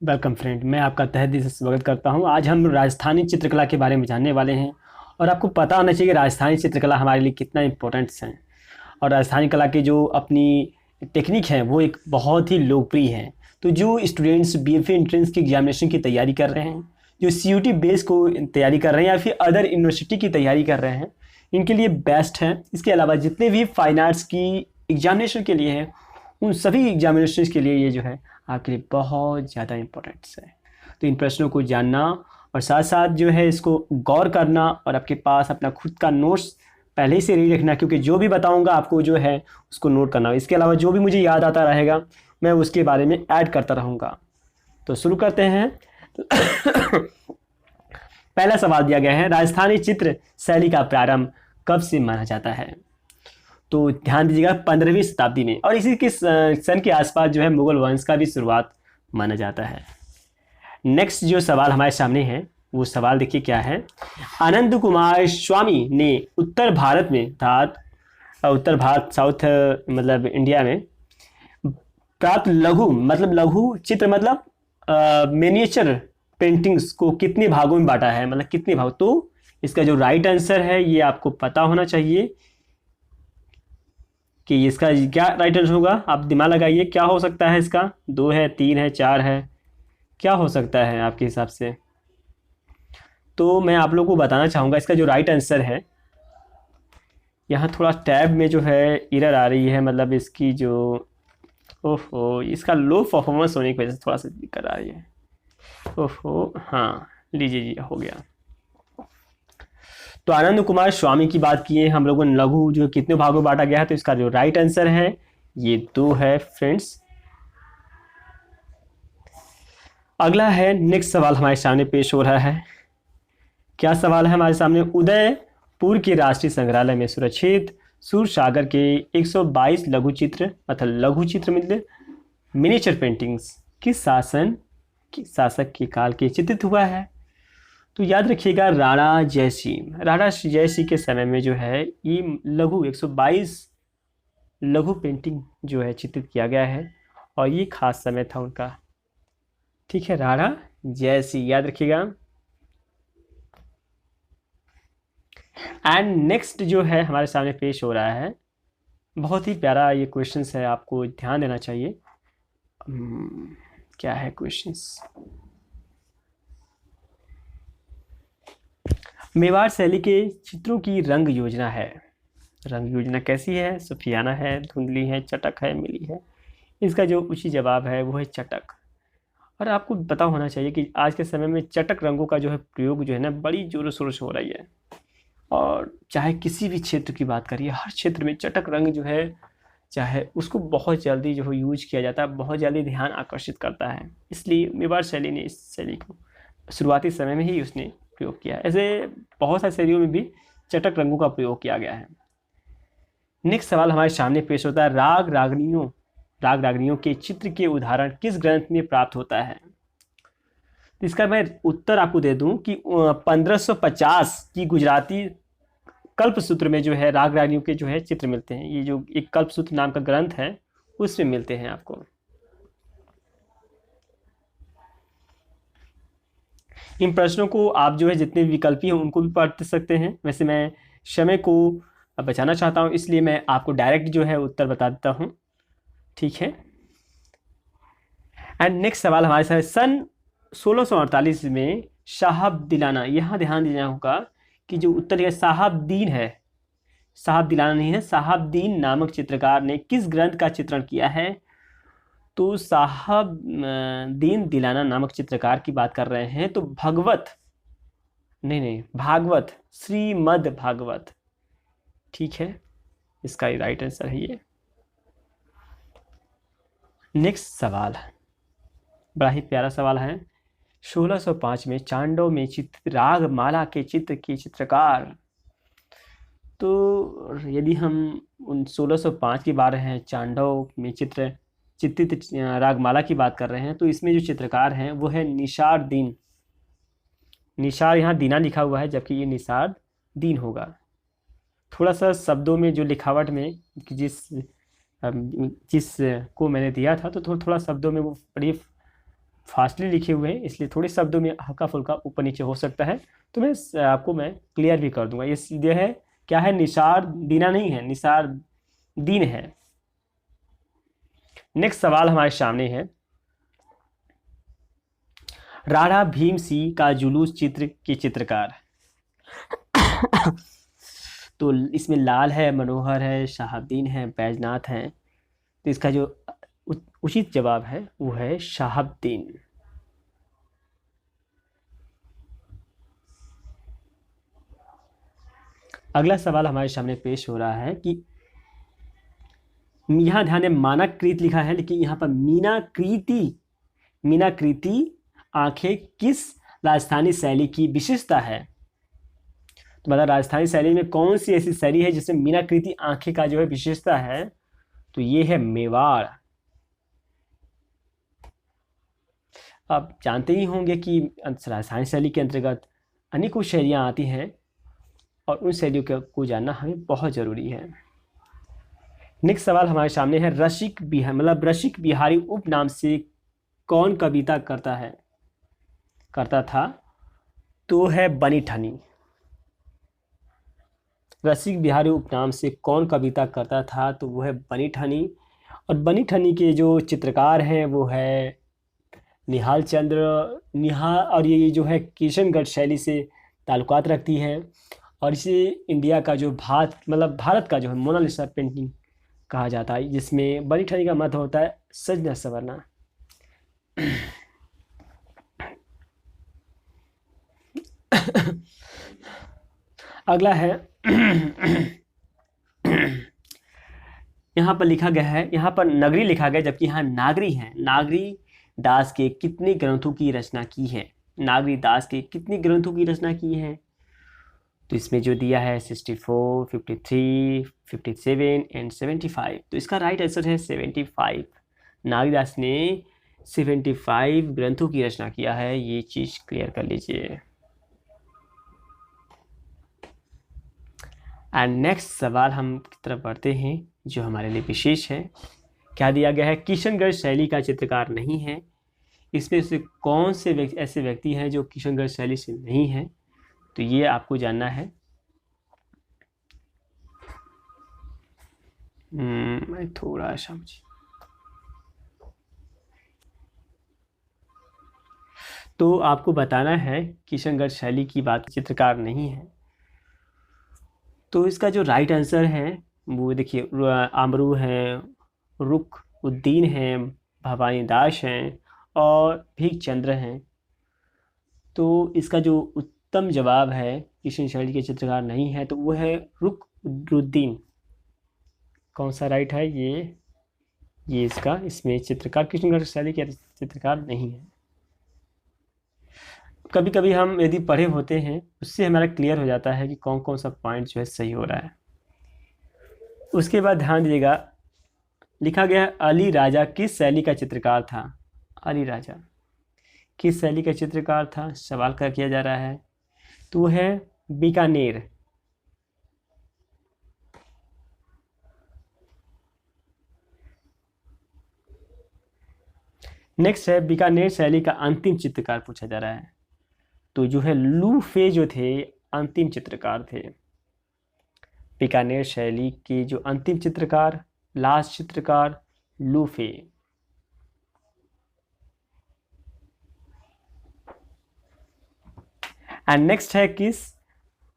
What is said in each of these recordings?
Welcome friend, मैं आपका तहे दिल से स्वागत करता हूं। आज हम राजस्थानी चित्रकला के बारे में जानने वाले हैं। और आपको पता होना चाहिए कि राजस्थानी चित्रकला हमारे लिए कितना इम्पोर्टेंट्स है। और राजस्थानी कला की जो अपनी टेक्निक है वो एक बहुत ही लोकप्रिय है। तो जो स्टूडेंट्स बीएफए एंट्रेंस की एग्जामिनेशन की तैयारी कर रहे हैं, जो सीयूटी बेस को तैयारी कर रहे हैं या फिर अदर यूनिवर्सिटी की तैयारी कर रहे हैं, इनके लिए बेस्ट है। इसके अलावा जितने भी फाइन आर्ट्स की एग्जामिनेशन के लिए हैं, उन सभी एग्जामिनेशन के लिए ये जो है आपके लिए बहुत ज़्यादा इम्पोर्टेंट्स है। तो इन प्रश्नों को जानना और साथ साथ जो है इसको गौर करना और आपके पास अपना खुद का नोट्स पहले ही से रेडी रखना, क्योंकि जो भी बताऊंगा आपको जो है उसको नोट करना। इसके अलावा जो भी मुझे याद आता रहेगा मैं उसके बारे में ऐड करता रहूँगा। तो शुरू करते हैं। पहला सवाल दिया गया है, राजस्थानी चित्र शैली का प्रारंभ कब से माना जाता है? तो ध्यान दीजिएगा, 15वीं शताब्दी में, और इसी के सन के आसपास जो है मुगल वंश का भी शुरुआत माना जाता है। नेक्स्ट जो सवाल हमारे सामने है वो सवाल देखिए क्या है। आनंद कुमार स्वामी ने उत्तर भारत में उत्तर भारत साउथ मतलब इंडिया में प्राप्त लघु चित्र मिनिएचर पेंटिंग्स को कितने भागों में बांटा है, मतलब कितने भाग? तो इसका जो राइट आंसर है ये आपको पता होना चाहिए कि इसका क्या राइट आंसर होगा। आप दिमाग लगाइए, क्या हो सकता है इसका? 2 है, 3 है, 4 है, क्या हो सकता है आपके हिसाब से? तो मैं आप लोगों को बताना चाहूँगा इसका जो राइट आंसर है, यहाँ थोड़ा टैब में जो है एरर आ रही है, मतलब इसकी जो ओहो इसका लो परफॉर्मेंस होने की वजह से थोड़ा सा दिक्कत आ रही है। ओहो हाँ, लीजिए जी, हो गया। तो आनंद कुमार स्वामी की बात किए हम लोगों ने, लघु जो कितने भागों में बांटा गया है, तो इसका जो राइट आंसर है ये 2 है फ्रेंड्स। अगला है, नेक्स्ट सवाल हमारे सामने पेश हो रहा है। क्या सवाल है हमारे सामने? उदयपुर के राष्ट्रीय संग्रहालय में सुरक्षित सूरसागर के 122 लघु चित्र मतलब मिनिएचर पेंटिंग्स किस शासक के काल के चित्रित हुआ है? तो याद रखिएगा, राणा जयसिंह के समय में जो है ये लघु 122 लघु पेंटिंग जो है चित्रित किया गया है, और ये खास समय था उनका। ठीक है, राणा जयसिंह याद रखिएगा। एंड नेक्स्ट जो है हमारे सामने पेश हो रहा है, बहुत ही प्यारा ये क्वेश्चंस है, आपको ध्यान देना चाहिए। क्या है क्वेश्चंस? मेवाड़ शैली के चित्रों की रंग योजना है। रंग योजना कैसी है? सुफियाना है, धुंधली है, चटक है, मिली है? इसका जो उचित जवाब है वो है चटक। और आपको पता होना चाहिए कि आज के समय में चटक रंगों का जो है प्रयोग जो है ना बड़ी जोरों शोरों से हो रही है। और चाहे किसी भी क्षेत्र की बात करिए, हर क्षेत्र में चटक रंग जो है चाहे उसको बहुत जल्दी जो है यूज किया जाता है, बहुत जल्दी ध्यान आकर्षित करता है। इसलिए मेवाड़ शैली ने इस शैली को शुरुआती समय में ही उसने प्रयोग किया है। ऐसे बहुत सारी शैलियों में भी चटक रंगों का प्रयोग किया गया है। नेक्स्ट सवाल हमारे सामने पेश होता है, राग रागनियों के चित्र के उदाहरण किस ग्रंथ में प्राप्त होता है? तो इसका मैं उत्तर आपको दे दूं कि 1550 की गुजराती कल्पसूत्र में जो है राग रागनियों के जो है चित्र मिलते हैं। ये जो एक कल्पसूत्र नाम का ग्रंथ है उसमें मिलते हैं आपको। इन प्रश्नों को आप जो है जितने विकल्पी हैं उनको भी पढ़ सकते हैं। वैसे मैं समय को बचाना चाहता हूं, इसलिए मैं आपको डायरेक्ट जो है उत्तर बता देता हूं। ठीक है। एंड नेक्स्ट सवाल हमारे साथ, सन 1648 में साहब दिलाना, यहाँ ध्यान देना होगा कि जो उत्तर है साहबदीन है, साहब दिलाना नहीं है, साहबदीन नामक चित्रकार ने किस ग्रंथ का चित्रण किया है? तो साहब दीन दिलाना नामक चित्रकार की बात कर रहे हैं, तो भागवत, श्रीमद् भागवत। ठीक है, इसका राइट आंसर है ये। नेक्स्ट सवाल बड़ा ही प्यारा सवाल है। 1605 में चांडो में चित्रित रागमाला के चित्र के चित्रकार, तो यदि हम उन 1605 की बात हैं, चांडो में चित्रित रागमाला की बात कर रहे हैं, तो इसमें जो चित्रकार हैं वो है निसार दीन। निसार यहाँ दीना लिखा हुआ है, जबकि ये निसार दीन होगा। थोड़ा सा शब्दों में जो लिखावट में जिस को मैंने दिया था, तो थोड़ा शब्दों में वो बड़ी फास्टली लिखे हुए हैं, इसलिए थोड़े शब्दों में हल्का फुल्का ऊपर नीचे हो सकता है, तो मैं क्लियर भी कर दूंगा। ये सीधे है, क्या है, निसार दीना नहीं है, निसार दीन है। नेक्स्ट सवाल हमारे सामने है, राणा भीम सिंह का जुलूस चित्र के चित्रकार। तो इसमें लाल है, मनोहर है, शहाबुद्दीन है, बैजनाथ है। तो इसका जो उचित जवाब है वो है शहाबुद्दीन। अगला सवाल हमारे सामने पेश हो रहा है कि यहाँ ध्यान है, मानकृत लिखा है, लेकिन यहाँ पर मीनाकृति, मीनाकृति आंखें किस राजस्थानी शैली की विशेषता है? तो मतलब राजस्थानी शैली में कौन सी ऐसी शैली है जिसमें मीनाकृति आंखें का जो है विशेषता है? तो ये है मेवाड़। आप जानते ही होंगे कि राजस्थानी शैली के अंतर्गत अनेकों शैलियाँ आती हैं और उन शैलियों को जानना हमें बहुत ज़रूरी है। नेक्स्ट सवाल हमारे सामने है, रसिक बिहारी, मतलब रसिक बिहारी उपनाम से कौन कविता करता था? तो है बनी ठनी। रसिक बिहारी उपनाम से कौन कविता करता था? तो वो है बनी ठनी। और बनी ठनी के जो चित्रकार हैं वो है निहाल चंद्र, निहाल, और ये जो है किशनगढ़ शैली से ताल्लुकात रखती है। और इसे इंडिया का जो भारत का जो है मोनालिसा पेंटिंग कहा जाता है, जिसमें बनी ठनी का मत होता है सजना संवरना। अगला है यहाँ पर लिखा गया है, यहाँ पर नगरी लिखा गया जबकि यहाँ नागरी है। नागरी दास के कितने ग्रंथों की रचना की है? नागरी दास के कितने ग्रंथों की रचना की है? तो इसमें जो दिया है 64, 53, 57 एंड 75। तो इसका राइट आंसर है 75। नागरीदास ने 75 ग्रंथों की रचना किया है, ये चीज क्लियर कर लीजिए। एंड नेक्स्ट सवाल हम की तरफ बढ़ते हैं जो हमारे लिए विशेष है। क्या दिया गया है? किशनगढ़ शैली का चित्रकार नहीं है। इसमें से कौन से ऐसे व्यक्ति हैं जो किशनगढ़ शैली से नहीं है? तो ये आपको जानना है। मैं थोड़ा समझ, तो आपको बताना है किशनगढ़ शैली की बात चित्रकार नहीं है। तो इसका जो राइट आंसर है वो देखिए, आमरू हैं, रुख उद्दीन हैं, भवानी दास हैं और भीख चंद्र हैं। तो इसका जो उत्तम जवाब है किशन शैली के चित्रकार नहीं है तो वो है रुख उद्दीन। कौन सा राइट है? ये इसका, इसमें चित्रकार किशनगढ़ शैली के चित्रकार नहीं है। कभी कभी हम यदि पढ़े होते हैं उससे हमारा क्लियर हो जाता है कि कौन कौन सा पॉइंट जो है सही हो रहा है। उसके बाद ध्यान दीजिएगा, लिखा गया अली राजा किस शैली का चित्रकार था? अली राजा किस शैली का चित्रकार था, सवाल का किया जा रहा है। तो वो है बीकानेर। नेक्स्ट है, बीकानेर शैली का अंतिम चित्रकार पूछा जा रहा है। तो जो है लू फे जो थे अंतिम चित्रकार थे। बीकानेर शैली के जो अंतिम चित्रकार, लास्ट चित्रकार लू फे। एंड नेक्स्ट है, किस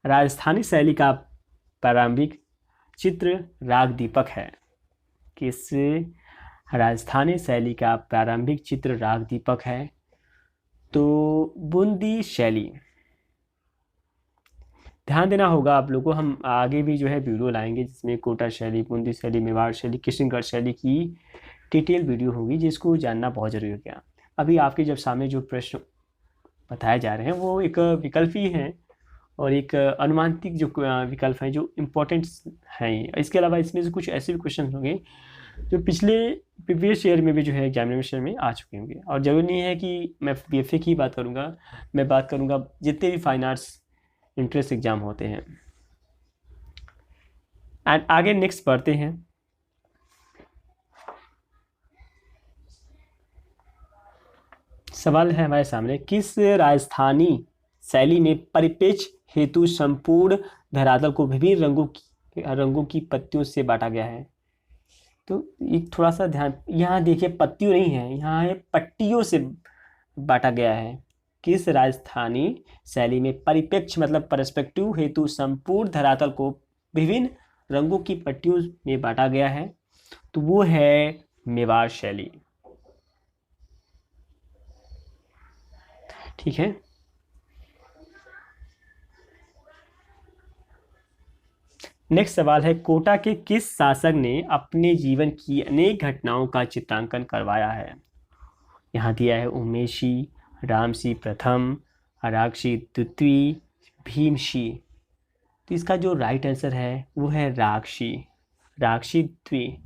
राजस्थानी शैली का प्रारंभिक चित्र राग दीपक है? किस राजस्थानी शैली का प्रारंभिक चित्र राग दीपक है? तो बूंदी शैली। ध्यान देना होगा आप लोगों को, हम आगे भी जो है वीडियो लाएंगे जिसमें कोटा शैली, बूंदी शैली, मेवाड़ शैली, किशनगढ़ शैली की डिटेल वीडियो होगी जिसको जानना बहुत जरूरी हो गया। अभी आपके जब सामने जो प्रश्न बताए जा रहे हैं वो एक विकल्प ही हैं और एक अनुमानित जो विकल्प हैं जो इम्पोर्टेंट हैं। इसके अलावा इसमें से कुछ ऐसे भी क्वेश्चन होंगे जो पिछले प्रीवियस ईयर में भी जो है एग्जामिनेशन में आ चुके होंगे। और जरूरी नहीं है कि मैं BFA की बात करूँगा, मैं बात करूँगा जितने भी फाइन आर्ट्स इंट्रेंस एग्ज़ाम होते हैं। एंड आगे नेक्स्ट पढ़ते हैं। सवाल है हमारे सामने, किस राजस्थानी शैली में परिपेक्ष हेतु संपूर्ण धरातल को विभिन्न रंगों की पत्तियों से बांटा गया है? तो एक थोड़ा सा ध्यान, यहाँ देखिए पत्तियों नहीं है, यहाँ है पट्टियों से बांटा गया है। किस राजस्थानी शैली में परिपेक्ष मतलब परस्पेक्टिव हेतु संपूर्ण धरातल को विभिन्न रंगों की पट्टियों में बांटा गया है? तो वो है मेवाड़ शैली। ठीक है। नेक्स्ट सवाल है, कोटा के किस शासक ने अपने जीवन की अनेक घटनाओं का चित्रांकन करवाया है? यहाँ दिया है उमेशी, रामसी प्रथम, अराक्षी द्वितीय, भीमशी। तो इसका जो राइट आंसर है वो है राक्षी, राक्षी द्वितीय।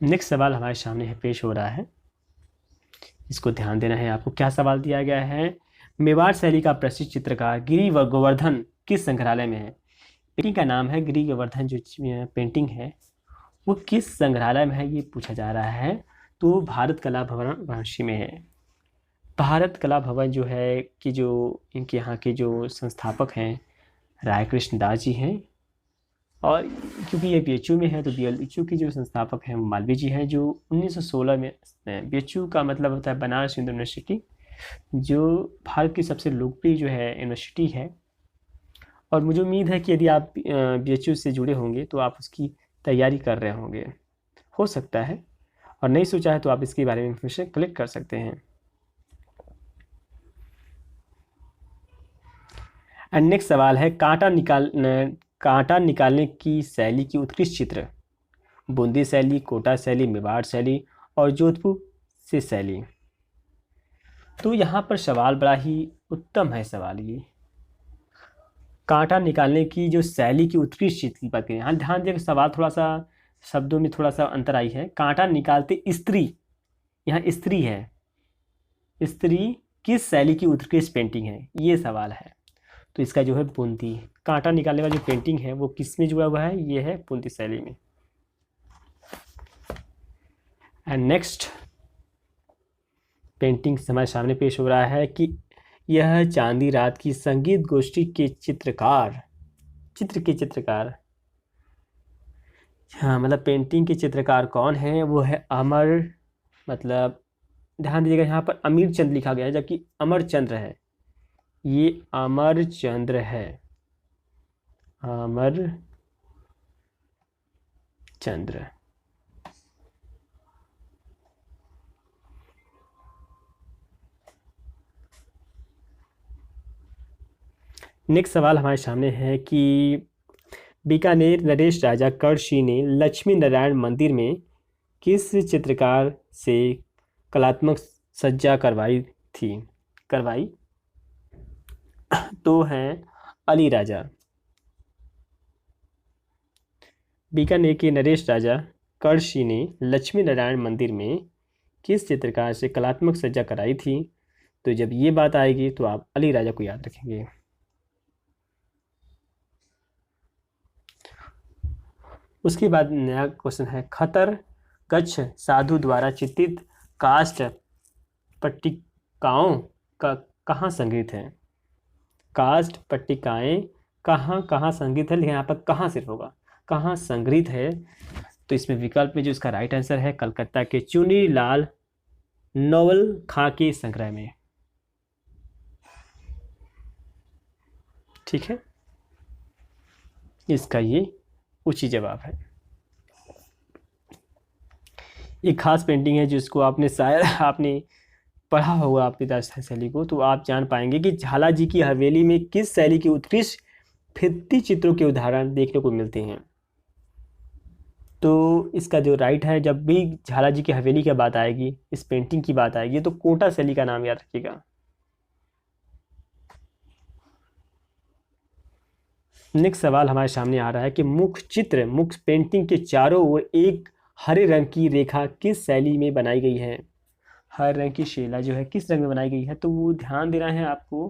नेक्स्ट सवाल हमारे सामने है, पेश हो रहा है, इसको ध्यान देना है आपको। क्या सवाल दिया गया है? मेवाड़ शैली का प्रसिद्ध चित्रकार गिरि गोवर्धन किस संग्रहालय में है? पेंटिंग का नाम है गिरि गोवर्धन, जो पेंटिंग है वो किस संग्रहालय में है ये पूछा जा रहा है। तो भारत कला भवन वाराणसी में है। भारत कला भवन जो है कि जो इनके यहाँ के जो संस्थापक हैं राय कृष्ण दास जी हैं, और क्योंकि ये बीएचयू में है तो बीएचयू के जो संस्थापक हैं वो मालवीय जी हैं, जो 1916 में, बीएचयू का मतलब होता है बनारस हिंदू यूनिवर्सिटी, जो भारत की सबसे लोकप्रिय जो है यूनिवर्सिटी है। और मुझे उम्मीद है कि यदि आप बीएचयू से जुड़े होंगे तो आप उसकी तैयारी कर रहे होंगे, हो सकता है, और नहीं सोचा है तो आप इसके बारे में इंफॉर्मेशन कलेक्ट कर सकते हैं। एंड नेक्स्ट सवाल है, कांटा निकालने की शैली की उत्कृष्ट चित्र, बूंदी शैली, कोटा शैली, मेवाड़ शैली और जोधपुर से शैली। तो यहाँ पर सवाल बड़ा ही उत्तम है सवाल ये। कांटा निकालने की जो शैली की उत्कृष्ट चित्र की बात करें, यहाँ ध्यान दें, सवाल थोड़ा सा शब्दों में थोड़ा सा अंतर आई है। कांटा निकालते स्त्री, यहाँ स्त्री है, स्त्री किस शैली की उत्कृष्ट पेंटिंग है, ये सवाल है। तो इसका जो है बूंदी, कांटा निकालने वाली जो पेंटिंग है वो किस में जुड़ा हुआ है, ये है बूंदी शैली में। एंड नेक्स्ट पेंटिंग हमारे सामने पेश हो रहा है कि यह चांदी रात की संगीत गोष्ठी के चित्रकार, हाँ मतलब पेंटिंग के चित्रकार कौन है, वो है अमर, मतलब ध्यान दीजिएगा यहाँ पर अमीर चंद लिखा गया है जबकि अमर चंद्र है, ये अमर चंद्र है, अमर चंद्र। नेक्स्ट सवाल हमारे सामने है कि बीकानेर नरेश राजा कर्षि ने लक्ष्मी नारायण मंदिर में किस चित्रकार से कलात्मक सज्जा करवाई? तो हैं अली राजा। बीकानेर के नरेश राजा कर्षि ने लक्ष्मी नारायण मंदिर में किस चित्रकार से कलात्मक सज्जा कराई थी? तो जब ये बात आएगी तो आप अली राजा को याद रखेंगे। उसके बाद नया क्वेश्चन है, खतर कच्छ साधु द्वारा चित्रित काष्ठ पट्टिकाओं का कहाँ संग्रहित है? काष्ठ पट्टिकाएं कहाँ कहाँ संग्रहित है, लेकिन यहाँ पर कहाँ सिर्फ होगा, कहाँ संग्रहित है। तो इसमें विकल्प में जो इसका राइट आंसर है कलकत्ता के चुनी लाल नोवल खां के संग्रह में। ठीक है, इसका ये उचित जवाब है। एक खास पेंटिंग है जिसको आपने शायद आपने पढ़ा होगा अपनी राजस्थान शैली को, तो आप जान पाएंगे कि झालाजी की हवेली में किस शैली के उत्कृष्ट भित्ति चित्रों के उदाहरण देखने को मिलते हैं। तो इसका जो राइट है, जब भी झालाजी की हवेली की बात आएगी, इस पेंटिंग की बात आएगी, तो कोटा शैली का नाम याद रखिएगा। नेक्स्ट सवाल हमारे सामने आ रहा है कि मुख्य पेंटिंग के चारों ओर एक हरे रंग की रेखा किस शैली में बनाई गई है? हरे रंग की शैला जो है किस रंग में बनाई गई है? तो वो ध्यान देना है आपको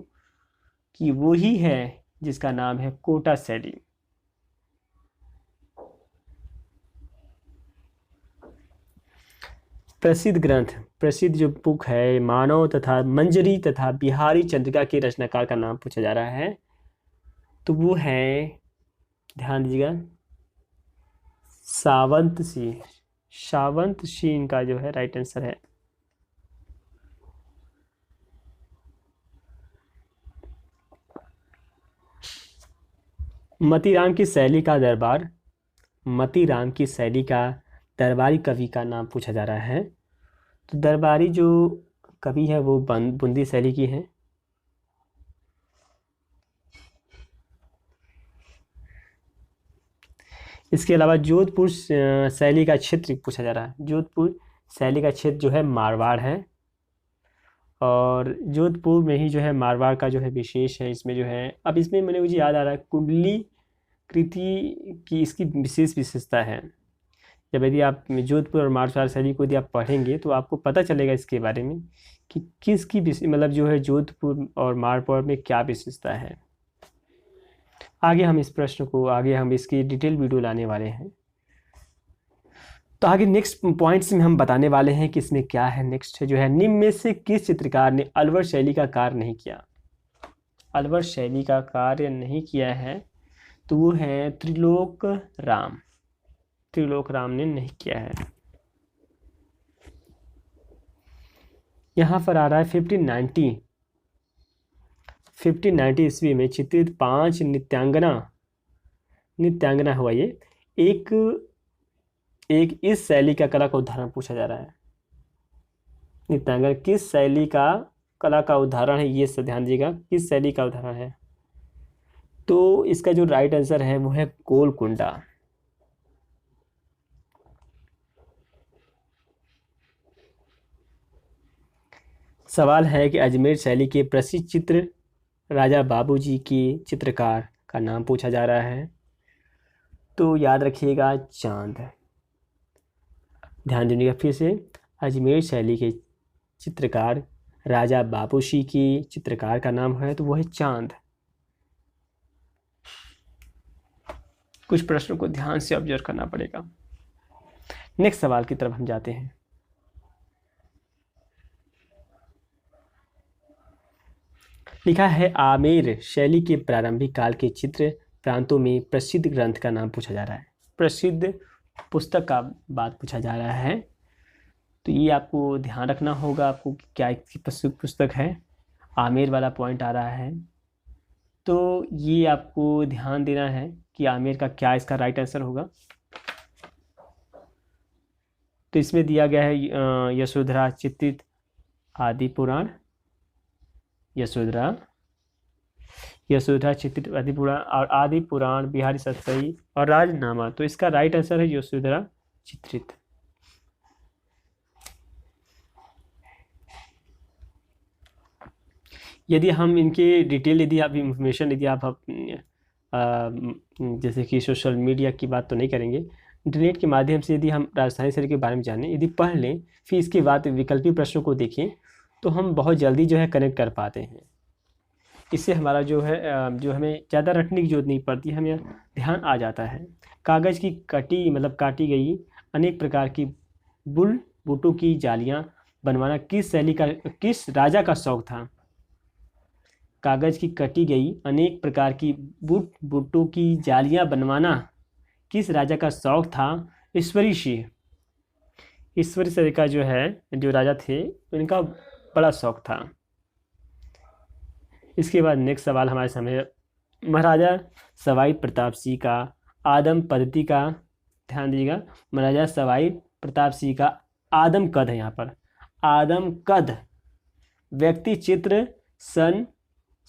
कि वो ही है जिसका नाम है कोटा शैली। प्रसिद्ध ग्रंथ, प्रसिद्ध जो बुक है, मानव तथा मंजरी तथा बिहारी चंद्रिका के रचनाकार का नाम पूछा जा रहा है, तो वो है, ध्यान दीजिएगा, सावंत सिंह। सावंत सिंह का जो है राइट आंसर है। मतीराम की शैली का दरबार, मतीराम की शैली का दरबारी कवि का नाम पूछा जा रहा है। तो दरबारी जो कवि है वो बूंदी शैली की है। इसके अलावा जोधपुर शैली का क्षेत्र पूछा जा रहा है। जोधपुर शैली का क्षेत्र जो है मारवाड़ है, और जोधपुर में ही जो है मारवाड़ का जो है विशेष है। इसमें जो है, अब इसमें मैंने मुझे याद आ रहा है, कुंडली कृति की इसकी विशेष विशेषता है। जब यदि आप जोधपुर और मारवाड़ शैली को यदि आप पढ़ेंगे तो आपको पता चलेगा इसके बारे में कि किसकी मतलब जो है जोधपुर और मारवाड़ में क्या विशेषता है। आगे हम इस प्रश्न को, आगे हम इसकी डिटेल वीडियो लाने वाले हैं। तो आगे नेक्स्ट पॉइंट्स में हम बताने वाले हैं कि इसमें क्या है। नेक्स्ट जो है, निम्न में से किस चित्रकार ने अलवर शैली का कार्य नहीं किया? अलवर शैली का कार्य नहीं किया है तो वो है त्रिलोक राम। त्रिलोक राम ने नहीं किया है। यहाँ पर आ रहा है 1590 ईस्वी में चित्रित 5 नित्यांगना हुआ। ये एक इस शैली का कला का उदाहरण पूछा जा रहा है। नित्यांगना किस शैली का कला का उदाहरण है, ये सब ध्यान दीजिएगा, किस शैली का उदाहरण है। तो इसका जो राइट आंसर है वो है गोलकुंडा। सवाल है कि अजमेर शैली के प्रसिद्ध चित्र राजा बाबूजी के चित्रकार का नाम पूछा जा रहा है। तो याद रखिएगा चांद। ध्यान दीजिएगा फिर से, अजमेर शैली के चित्रकार राजा बाबूजी की चित्रकार का नाम है तो वो है चांद। कुछ प्रश्नों को ध्यान से ऑब्जर्व करना पड़ेगा। नेक्स्ट सवाल की तरफ हम जाते हैं। लिखा है, आमेर शैली के प्रारंभिक काल के चित्र प्रांतों में प्रसिद्ध ग्रंथ का नाम पूछा जा रहा है। प्रसिद्ध पुस्तक का बात पूछा जा रहा है। तो ये आपको ध्यान रखना होगा, आपको क्या इसकी पुस्तक है। आमेर वाला पॉइंट आ रहा है, तो ये आपको ध्यान देना है कि आमेर का क्या इसका राइट आंसर होगा। तो इसमें दिया गया है यशोधरा चित्रित आदि पुराण, यशोधरा चित्रित आदि पुराण और आदि पुराण, बिहारी सतसई और राजनामा। तो इसका राइट आंसर है यशोधरा चित्रित। यदि हम इनके डिटेल, यदि आप इंफॉर्मेशन, यदि आप जैसे कि सोशल मीडिया की बात तो नहीं करेंगे, इंटरनेट के माध्यम से यदि हम राजस्थानी शैली के बारे में जानें, यदि पढ़ लें, फिर इसके बाद विकल्पी प्रश्नों को देखें, तो हम बहुत जल्दी जो है कनेक्ट कर पाते हैं। इससे हमारा जो है जो हमें ज़्यादा रटने की जरूरत नहीं पड़ती, हमें ध्यान आ जाता है। कागज़ की काटी गई अनेक प्रकार की बुल बूटों की जालियाँ बनवाना किस राजा का शौक था? कागज़ की कटी गई अनेक प्रकार की बूटों की जालियाँ बनवाना किस राजा का शौक था? ईश्वरी सिंह का जो है, जो राजा थे, उनका बड़ा शौक था। इसके बाद नेक्स्ट सवाल हमारे सामने, महाराजा सवाई प्रताप सिंह का आदम पद्धति का, ध्यान दीजिएगा, महाराजा सवाई प्रताप सिंह का आदम कद है। यहाँ पर आदम कद व्यक्ति चित्र सन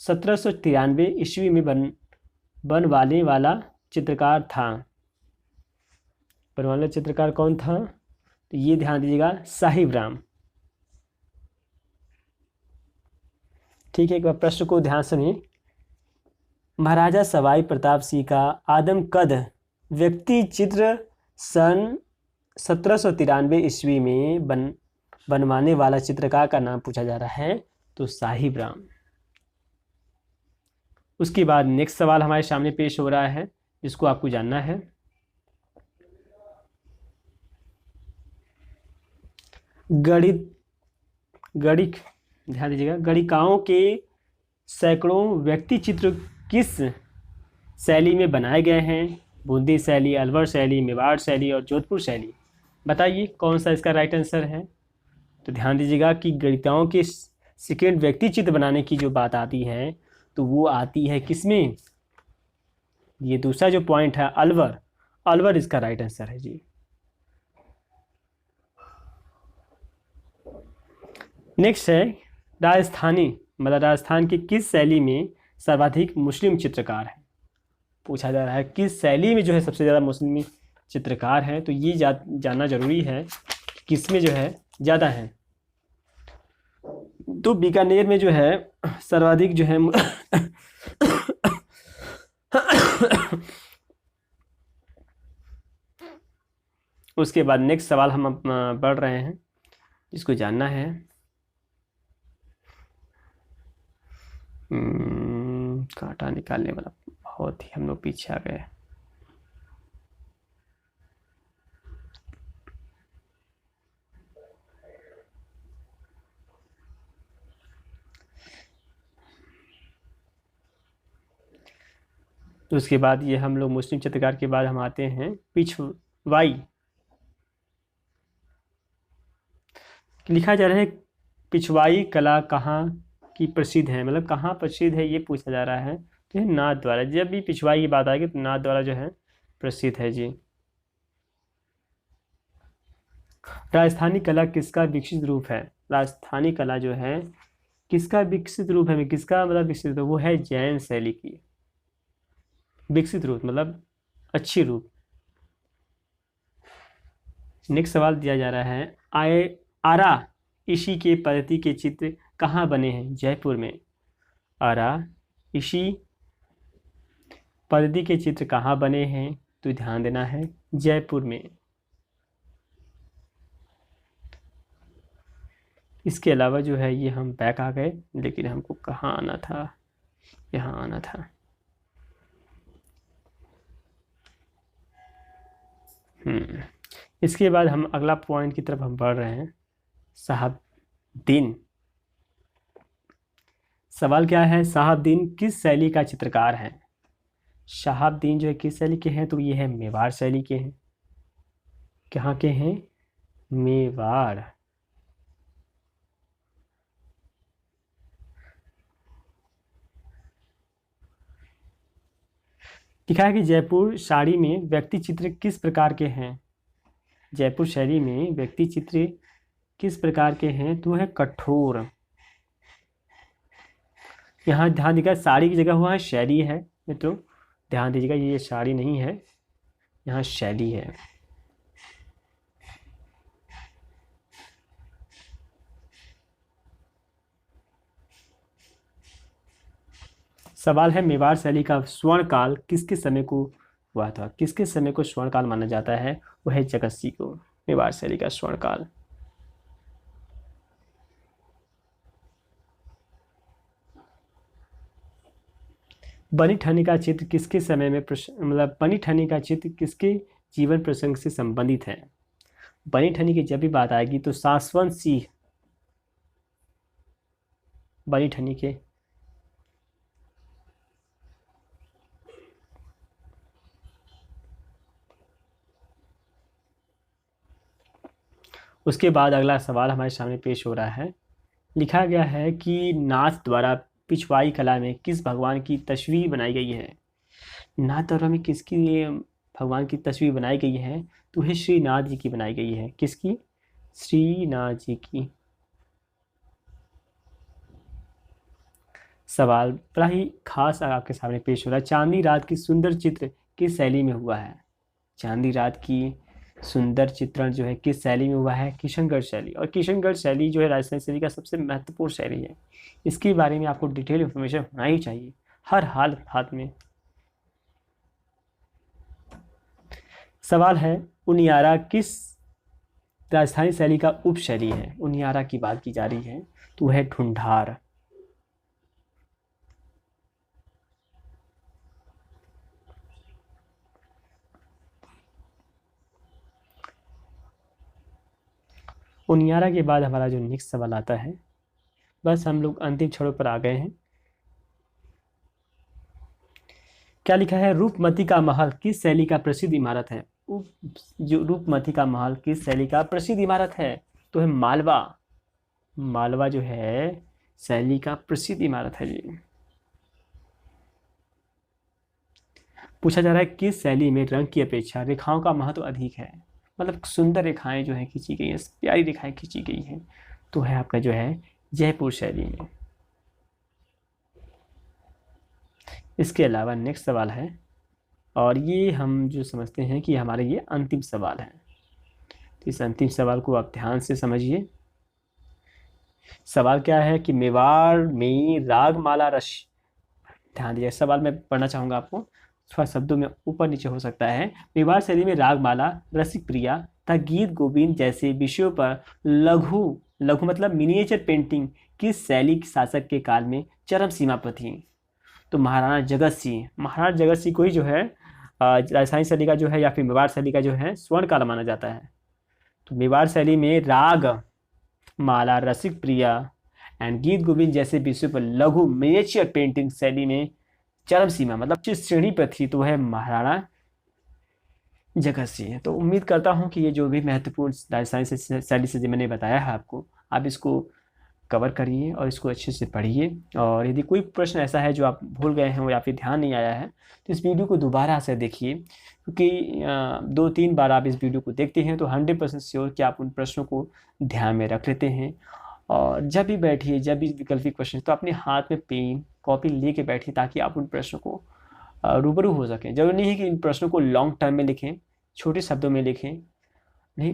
1793 ईस्वी में बनवाने वाला चित्रकार था। बनवाने वाला चित्रकार कौन था? तो ये ध्यान दीजिएगा, साहिब राम। ठीक है, एक बार प्रश्न को ध्यान सुनिए। महाराजा सवाई प्रताप सिंह का आदम कद व्यक्ति चित्र सन 1793 ईस्वी में बनवाने वाला चित्रकार का नाम पूछा जा रहा है, तो साहिब राम। उसके बाद नेक्स्ट सवाल हमारे सामने पेश हो रहा है, जिसको आपको जानना है। गणित गणित ध्यान दीजिएगा, गणिकाओं के सैकड़ों व्यक्ति चित्र किस शैली में बनाए गए हैं? बूंदी शैली, अलवर शैली, मेवाड़ शैली और जोधपुर शैली। बताइए कौन सा इसका राइट आंसर है। तो ध्यान दीजिएगा कि गणिकाओं के सेकेंड व्यक्ति चित्र बनाने की जो बात आती है तो वो आती है किसमें? ये दूसरा जो पॉइंट है अलवर, अलवर इसका राइट आंसर है जी। नेक्स्ट है राजस्थानी, मतलब राजस्थान की किस शैली में सर्वाधिक मुस्लिम चित्रकार हैं? पूछा जा रहा है किस शैली में जो है सबसे ज़्यादा मुस्लिम चित्रकार हैं, तो ये जानना जरूरी है कि किस में जो है ज़्यादा है। तो बीकानेर में जो है सर्वाधिक जो है उसके बाद नेक्स्ट सवाल हम पढ़ रहे हैं, जिसको जानना है। कांटा निकालने वाला, बहुत ही हम लोग पीछे आ गए। तो उसके बाद ये हम लोग मुस्लिम चित्रकार के बाद हम आते हैं पिछवाई। लिखा जा रहा है पिछवाई कला कहाँ की प्रसिद्ध है, मतलब कहाँ प्रसिद्ध है ये पूछा जा रहा है। तो ये नाथ द्वारा, जब भी पिछवाई की बात आएगी तो नाथ द्वारा जो है प्रसिद्ध है जी। राजस्थानी कला किसका विकसित रूप है? राजस्थानी कला जो है किसका विकसित रूप है, किसका मतलब विकसित रूप, वो है जैन शैली की। विकसित रूप मतलब अच्छी रूप। नेक्स्ट सवाल दिया जा रहा है आरा इशी के पद्धति के चित्र कहाँ बने हैं? जयपुर में। आरा इशी पद्धति के चित्र कहाँ बने हैं? तो ध्यान देना है जयपुर में। इसके अलावा जो है ये हम बैक आ गए, लेकिन हमको कहाँ आना था, यहाँ आना था। इसके बाद हम अगला पॉइंट की तरफ हम बढ़ रहे हैं, शहाबुद्दीन। सवाल क्या है, शहाबुद्दीन किस शैली का चित्रकार है? शहाबुद्दीन जो है किस शैली के हैं? तो ये है मेवाड़ शैली के हैं। कहाँ के हैं? मेवाड़। लिखा है कि जयपुर साड़ी में व्यक्ति चित्र किस प्रकार के हैं? जयपुर शैली में व्यक्ति चित्र किस प्रकार के हैं? तो है कठोर। यहाँ ध्यान दीजिएगा साड़ी की जगह हुआ है शैली है मित्रों, ध्यान दीजिएगा ये साड़ी नहीं है, यहाँ शैली है। सवाल है मेवाड़ शैली का स्वर्ण काल किसके समय को हुआ था? किसके समय को स्वर्ण काल माना जाता है? वो है जगत सिंह को, मेवाड़ शैली का स्वर्ण काल। बनी ठनी का चित्र किसके समय में मतलब बनी ठनी का चित्र किसके जीवन प्रसंग से संबंधित है? बनी ठनी की जब भी बात आएगी तो शाश्वत सिंह बनी ठनी के उसके बाद अगला सवाल हमारे सामने पेश हो रहा है। लिखा गया है कि नाथ द्वारा पिछवाई कला में किस भगवान की तस्वीर बनाई गई है? नाथ द्वारा में किसकी भगवान की तस्वीर बनाई गई है? तो है श्रीनाथ जी की बनाई गई है। किसकी? श्रीनाथ जी की। सवाल बड़ा ही खास आपके सामने पेश हो रहा है, चांदी रात की सुंदर चित्र किस शैली में हुआ है? चांदी रात की सुंदर चित्रण जो है किस शैली में हुआ है? किशनगढ़ शैली। और किशनगढ़ शैली जो है राजस्थान शैली का सबसे महत्वपूर्ण शैली है, इसके बारे में आपको डिटेल इंफॉर्मेशन होना ही चाहिए हर हाथ में। सवाल है उनियारा किस राजस्थानी शैली का उप शैली है? उनियारा की बात की जा रही है, तो है ढूंढार। उनियारा के बाद हमारा जो नेक्स्ट सवाल आता है, बस हम लोग अंतिम क्षणों पर आ गए हैं। क्या लिखा है? रूपमती का महल किस शैली का प्रसिद्ध इमारत है? जो रूपमती का महल किस शैली का प्रसिद्ध इमारत है? तो है मालवा। मालवा जो है शैली का प्रसिद्ध इमारत है जी। पूछा जा रहा है किस शैली में रंग की अपेक्षा रेखाओं का महत्व अधिक है? मतलब सुंदर रेखाएं जो है खींची गई हैं, प्यारी रेखाएं खींची गई हैं, तो है आपका जो है जयपुर शैली में। इसके अलावा नेक्स्ट सवाल है, और ये हम जो समझते हैं कि हमारे ये अंतिम सवाल है, तो इस अंतिम सवाल को आप ध्यान से समझिए। सवाल क्या है कि मेवाड़ में रागमाला रस, ध्यान दीजिए सवाल मैं पढ़ना चाहूँगा आपको, थोड़ा शब्दों में ऊपर नीचे हो सकता है। मेवाड़ शैली में रागमाला, रसिक प्रिया तथा गीत गोविंद जैसे विषयों पर लघु लघु मतलब मिनिएचर पेंटिंग किस शैली के शासक के काल में चरम सीमा पर थी? तो महाराणा जगत सिंह, महाराणा जगत सिंह को ही जो है राजस्थानी शैली का जो है या फिर मेवाड़ शैली का जो है स्वर्ण काल माना जाता है। तो मेवाड़ शैली में राग माला, रसिक प्रिया एंड गीत गोविंद जैसे विषयों पर लघु मिनिएचर पेंटिंग शैली में चरम सीमा मतलब जिस श्रेणी पर थी, तो वह महाराणा जगत सिंह है। तो उम्मीद करता हूँ कि ये जो भी महत्वपूर्ण राजस्थानी शैली से जो मैंने बताया है आपको, आप इसको कवर करिए और इसको अच्छे से पढ़िए। और यदि कोई प्रश्न ऐसा है जो आप भूल गए हैं या फिर ध्यान नहीं आया है, तो इस वीडियो को दोबारा से देखिए, क्योंकि 2-3 बार आप इस वीडियो को देखते हैं तो 100% श्योर कि आप उन प्रश्नों को ध्यान में रख लेते हैं। और जब भी बैठिए, जब भी विकल्पिक क्वेश्चन, तो अपने हाथ में पेन कॉपी ले कर बैठिए, ताकि आप उन प्रश्नों को रूबरू हो सकें। जरूरी नहीं है कि इन प्रश्नों को लॉन्ग टर्म में लिखें, छोटे शब्दों में लिखें, नहीं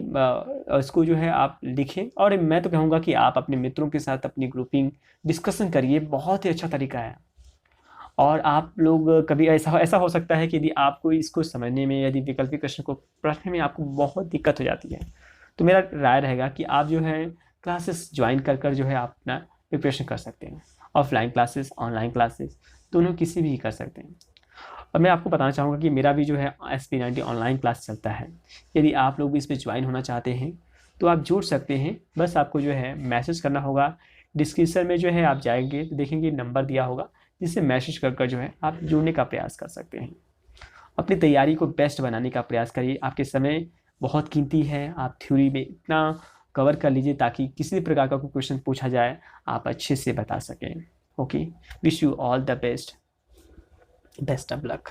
इसको जो है आप लिखें। और मैं तो कहूँगा कि आप अपने मित्रों के साथ अपनी ग्रुपिंग डिस्कशन करिए, बहुत ही अच्छा तरीका है। और आप लोग कभी ऐसा हो सकता है कि यदि आपको इसको समझने में, यदि विकल्पिक प्रश्न को पढ़ने में आपको बहुत दिक्कत हो जाती है, तो मेरा राय रहेगा कि आप जो है क्लासेस ज्वाइन कर जो है आप अपना प्रिपरेशन कर सकते हैं। ऑफलाइन क्लासेस, ऑनलाइन क्लासेस, दोनों किसी भी कर सकते हैं। और मैं आपको बताना चाहूँगा कि मेरा भी जो है SP90 ऑनलाइन क्लास चलता है। यदि आप लोग भी इसमें ज्वाइन होना चाहते हैं तो आप जुड़ सकते हैं। बस आपको जो है मैसेज करना होगा। डिस्क्रिप्शन में जो है आप जाएंगे तो देखेंगे नंबर दिया होगा, जिससे मैसेज कर जो है आप जुड़ने का प्रयास कर सकते हैं। अपनी तैयारी को बेस्ट बनाने का प्रयास करिए। आपके समय बहुत कीमती है, आप थ्योरी में इतना कवर कर लीजिए ताकि किसी भी प्रकार का कोई क्वेश्चन पूछा जाए आप अच्छे से बता सकें। Okay, wish you all the best, best of luck.